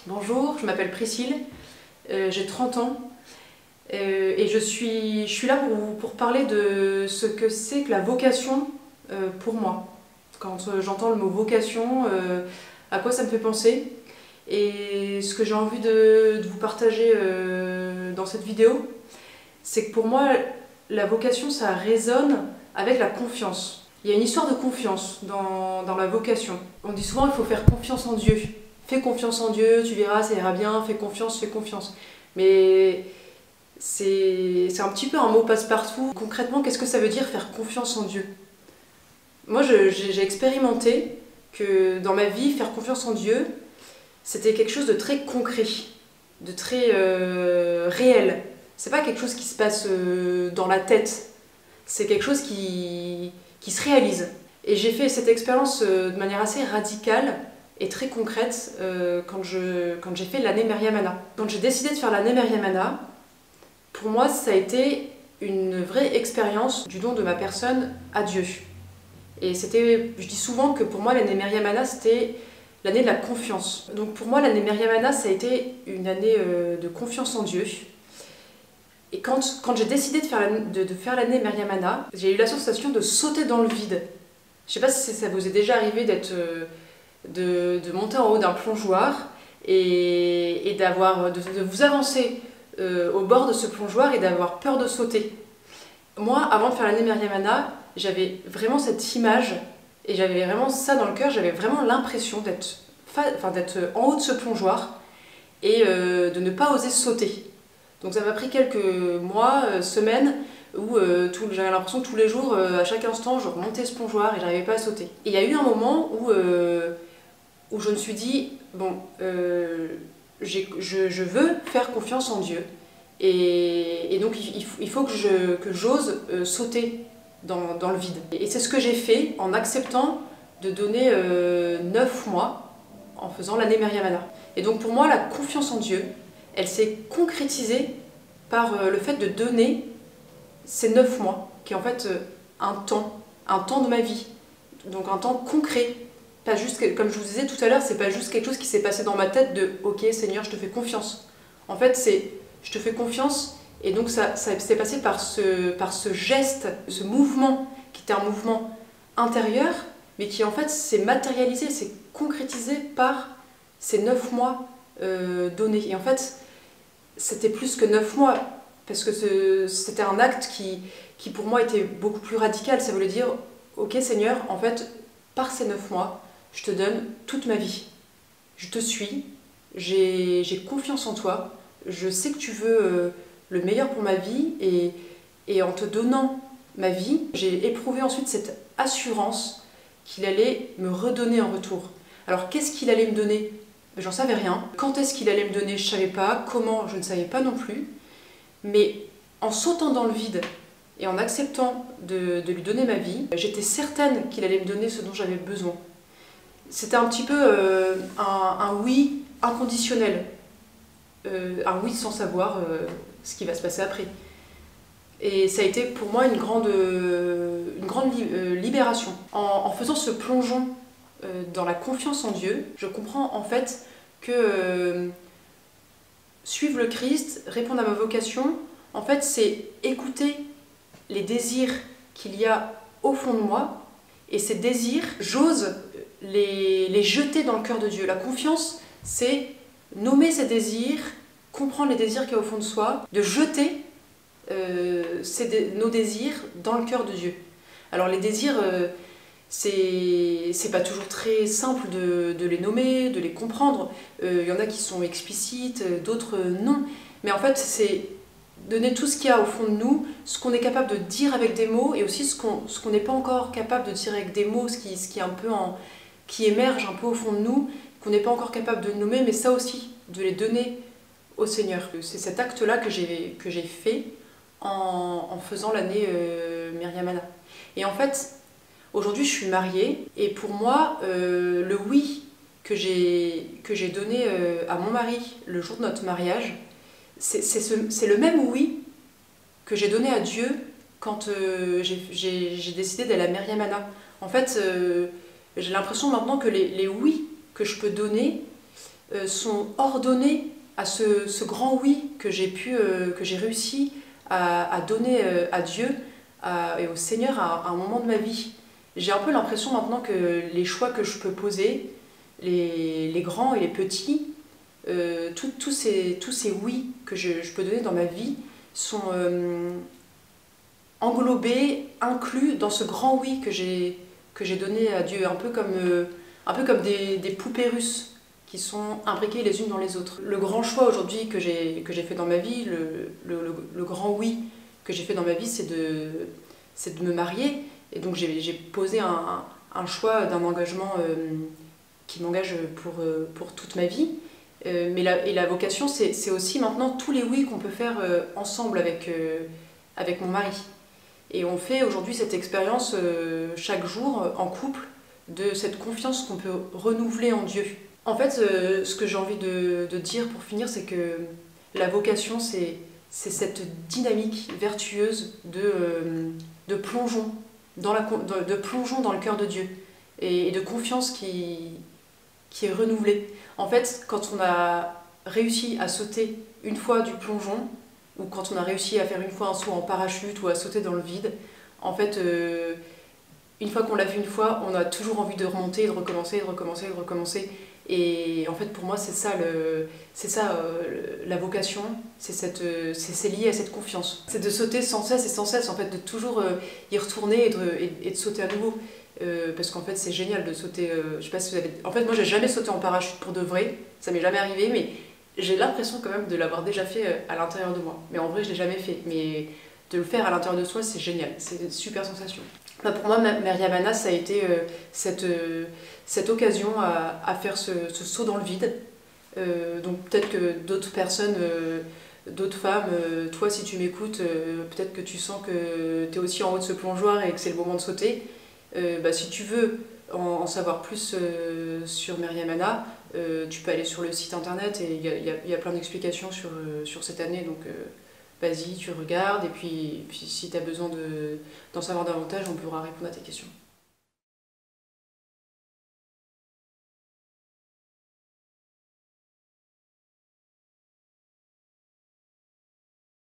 Bonjour, je m'appelle Priscille, j'ai 30 ans et je suis là pour parler de ce que c'est que la vocation pour moi. Quand j'entends le mot vocation, à quoi ça me fait penser et ce que j'ai envie de vous partager dans cette vidéo, c'est que pour moi, la vocation, ça résonne avec la confiance. Il y a une histoire de confiance dans la vocation. On dit souvent qu'il faut faire confiance en Dieu. Fais confiance en Dieu, tu verras, ça ira bien, fais confiance, fais confiance. Mais c'est un petit peu un mot passe-partout. Concrètement, qu'est-ce que ça veut dire faire confiance en Dieu? Moi, j'ai expérimenté que dans ma vie, faire confiance en Dieu, c'était quelque chose de très concret, de très réel. C'est pas quelque chose qui se passe dans la tête, c'est quelque chose qui se réalise. Et j'ai fait cette expérience de manière assez radicale et très concrète quand j'ai fait l'année Meriam-Ana. Quand j'ai décidé de faire l'année Meriam-Ana, pour moi ça a été une vraie expérience du don de ma personne à Dieu. Et je dis souvent que pour moi l'année Meriam-Ana c'était l'année de la confiance. Donc pour moi l'année Meriam-Ana ça a été une année de confiance en Dieu. Et quand j'ai décidé de faire l'année Meriam-Ana, j'ai eu la sensation de sauter dans le vide. Je sais pas si ça vous est déjà arrivé de monter en haut d'un plongeoir et de vous avancer au bord de ce plongeoir et d'avoir peur de sauter. Moi, avant de faire l'année Meriam-Ana, j'avais vraiment cette image et j'avais vraiment ça dans le cœur, j'avais vraiment l'impression d'être en haut de ce plongeoir et de ne pas oser sauter. Donc ça m'a pris quelques mois, semaines, où j'avais l'impression que tous les jours, à chaque instant, je remontais ce plongeoir et j'arrivais pas à sauter. Et il y a eu un moment où je me suis dit, bon, je veux faire confiance en Dieu. Et donc il faut que j'ose sauter dans le vide. Et c'est ce que j'ai fait en acceptant de donner 9 mois en faisant l'année Meriam-Ana. Et donc pour moi, la confiance en Dieu, elle s'est concrétisée par le fait de donner ces 9 mois, qui est en fait un temps de ma vie, donc un temps concret. Pas juste, comme je vous disais tout à l'heure, c'est pas juste quelque chose qui s'est passé dans ma tête de « Ok Seigneur, je te fais confiance ». En fait, c'est « Je te fais confiance » et donc ça s'est passé par ce geste, ce mouvement, qui était un mouvement intérieur, mais qui en fait s'est matérialisé, s'est concrétisé par ces 9 mois donnés. Et en fait, c'était plus que 9 mois, parce que c'était un acte qui pour moi était beaucoup plus radical. Ça voulait dire, ok Seigneur, en fait, par ces 9 mois, je te donne toute ma vie. Je te suis, j'ai confiance en toi, je sais que tu veux le meilleur pour ma vie, et en te donnant ma vie, j'ai éprouvé ensuite cette assurance qu'il allait me redonner en retour. Alors qu'est-ce qu'il allait me donner? J'en savais rien. Quand est-ce qu'il allait me donner, je ne savais pas. Comment, je ne savais pas non plus. Mais en sautant dans le vide et en acceptant de lui donner ma vie, j'étais certaine qu'il allait me donner ce dont j'avais besoin. C'était un petit peu un oui inconditionnel. Un oui sans savoir ce qui va se passer après. Et ça a été pour moi une grande libération. En faisant ce plongeon dans la confiance en Dieu, je comprends en fait que suivre le Christ, répondre à ma vocation, en fait c'est écouter les désirs qu'il y a au fond de moi, et ces désirs, j'ose les jeter dans le cœur de Dieu. La confiance, c'est nommer ces désirs, comprendre les désirs qu'il y a au fond de soi, de jeter nos désirs dans le cœur de Dieu. Alors les désirs, c'est pas toujours très simple de les nommer, de les comprendre. Y en a qui sont explicites, d'autres non. Mais en fait, c'est donner tout ce qu'il y a au fond de nous, ce qu'on est capable de dire avec des mots, et aussi ce qu'on n'est pas encore capable de dire avec des mots, ce qui est un peu qui émerge un peu au fond de nous, qu'on n'est pas encore capable de nommer, mais ça aussi, de les donner au Seigneur. C'est cet acte-là que j'ai fait en faisant l'année Meriam-Ana. Et en fait, aujourd'hui, je suis mariée, et pour moi, le oui que j'ai donné à mon mari le jour de notre mariage, c'est le même oui que j'ai donné à Dieu quand j'ai décidé d'aller à Meriam-Ana. En fait, j'ai l'impression maintenant que les oui que je peux donner, sont ordonnées à ce grand oui que j'ai réussi à donner à Dieu et au Seigneur à un moment de ma vie. J'ai un peu l'impression maintenant que les choix que je peux poser, les grands et les petits, tous ces oui que je peux donner dans ma vie sont englobés, inclus dans ce grand oui que j'ai donné à Dieu, un peu comme des poupées russes qui sont imbriquées les unes dans les autres. Le grand choix aujourd'hui que j'ai fait dans ma vie, le grand oui que j'ai fait dans ma vie, c'est de me marier. Et donc j'ai posé un choix d'un engagement qui m'engage pour toute ma vie. Mais la vocation, c'est aussi maintenant tous les oui qu'on peut faire ensemble avec mon mari. Et on fait aujourd'hui cette expérience chaque jour en couple de cette confiance qu'on peut renouveler en Dieu. En fait, ce que j'ai envie de dire pour finir, c'est que la vocation, c'est cette dynamique vertueuse de plongeon, de plongeon dans le cœur de Dieu et de confiance qui est renouvelée. En fait, quand on a réussi à sauter une fois du plongeon, ou quand on a réussi à faire une fois un saut en parachute ou à sauter dans le vide, en fait, une fois qu'on l'a fait une fois, on a toujours envie de remonter, de recommencer, de recommencer, de recommencer. Et en fait, pour moi, c'est ça la vocation, c'est lié à cette confiance. C'est de sauter sans cesse et sans cesse, en fait, de toujours y retourner et de sauter à nouveau. Parce qu'en fait, c'est génial de sauter. Je sais pas si vous avez. En fait, moi, j'ai jamais sauté en parachute pour de vrai, ça m'est jamais arrivé, mais j'ai l'impression quand même de l'avoir déjà fait à l'intérieur de moi. Mais en vrai, je l'ai jamais fait. Mais de le faire à l'intérieur de soi, c'est génial, c'est une super sensation. Bah pour moi, Mariamana, ça a été cette occasion à faire ce saut dans le vide. Donc peut-être que d'autres personnes, d'autres femmes, toi si tu m'écoutes, peut-être que tu sens que tu es aussi en haut de ce plongeoir et que c'est le moment de sauter. Bah, si tu veux en savoir plus sur Mariamana, tu peux aller sur le site internet et il y a plein d'explications sur cette année. Donc vas-y, tu regardes et puis si tu as besoin d'en savoir davantage, on pourra répondre à tes questions.